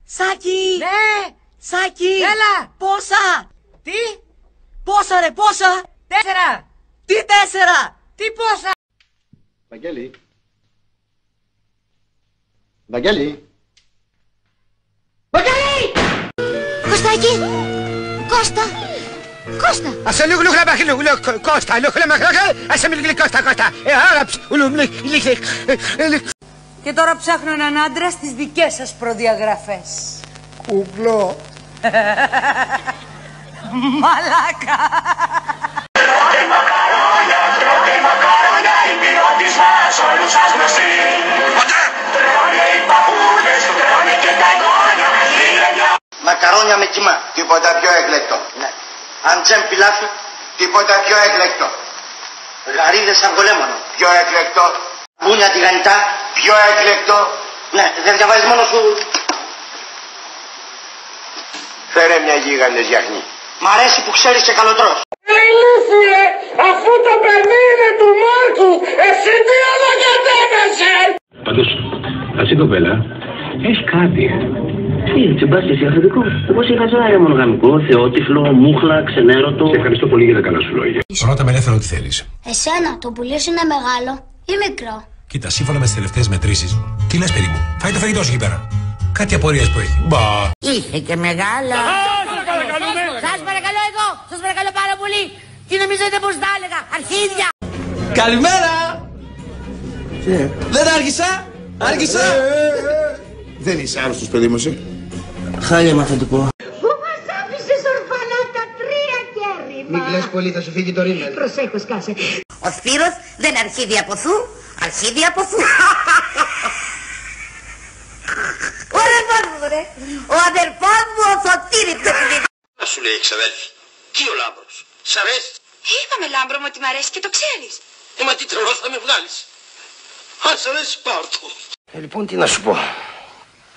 Σάκη! Ναι! Σάκη! Έλα! Πόσα! Τι? Πόσα ρε, πόσα! 4! Τι 4! Τι πόσα! Βαγγέλη! Βαγγέλη! Βαγγέλη! Κωστάκη! Κώστα! Κώστα! Asa luk Costa, asa luk Costa. Και τώρα ψάχνω έναν άντρα στις δικές σας προδιαγραφές. Κουκλό. Μαλάκα! Μακαρόνια με κιμά. Τίποτα πιο έκλεκτο. Ναι. Αντζέμ πιλάφι. Τίποτα πιο έκλεκτο. Γαρίδες αυγολέμονο. Πιο έκλεκτο. Μπούνια τηγανιτά. Πιο έκλεκτο. Ναι, δεν διαβάζεις μόνο σου. Φέρε μια γίγαντες γιαχνή. Μ' αρέσει που ξέρεις και καλοτρός. Ηλίθιε, αφού το παιδί είναι του Μάρκου, εσύ τι ανακατέβεσαι! Πάντως, αυτή η κοπέλα έχει κάτι. Τι, τσιμπάς εσύ αφεντικό. Εγώ σε είχα ζάρια μονογαμικό, θεότυφλο, μούχλα, ξενέρωτο. Σε ευχαριστώ πολύ για τα καλά σου λόγια. Ρώτα με ελεύθερο τι θέλεις. Εσένα, το πουλί σου είναι μεγάλο ή μικρό? Κοίτα, σύμφωνα με τις τελευταίες μετρήσεις, τι λες παιδί μου, φάει το φαγητό σου εκεί πέρα. Κάτι απορίες που έχει. Μπα. Είχε και μεγάλα. Σας παρακαλώ εγώ, σας παρακαλώ πάρα πολύ. Τι νομίζετε πως τα έλεγα, αρχίδια. Καλημέρα! Δεν άργησα! Άργησα! Δεν είσαι άρρωστος παιδί μου εσύ. Χάλια μ' αφεντικό. Πού μας άφησες ορφανά τα 3 κέρυμα? Μην κλαις πολύ, θα σου φύγει το ρίμελ. Προσέχω, σκάσε. Ο Σπύρος δεν αρχίδι από θου, αρχίδι από θου. Ο αδερφός μου ρε, ο αδερφός μου ο Σωτήρης. Να σου λέει ξαδέλφη. Τι ο Λάμπρος. Σ' αρέσει? Είπαμε Λάμπρο μου ότι μ' αρέσει και το ξέρεις. Μα τι τρελός θα με βγάλεις. Αν σ' αρέσει πάρ' το. Λοιπόν, τι να σου πω.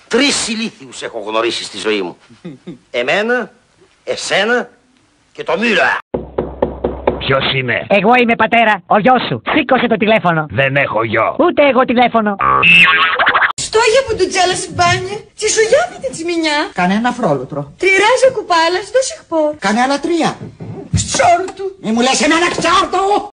3 ηλίθιους έχω γνωρίσει στη ζωή μου. Εμένα, εσένα και το Μύρα. Ποιος είμαι? Εγώ είμαι πατέρα, ο γιος σου. Σήκωσε το τηλέφωνο. Δεν έχω γιο. Ούτε εγώ τηλέφωνο. Στόγια που του τζέλασε μπάνια, τσισουγιάπητε τσιμινιά. Κάνε ένα φρόλουτρο. Τριράζε κουπάλα στο σιχπόρ. Κάνε άλλα 3. Ξόρτου. Μη μου λες εμένα ξόρτου.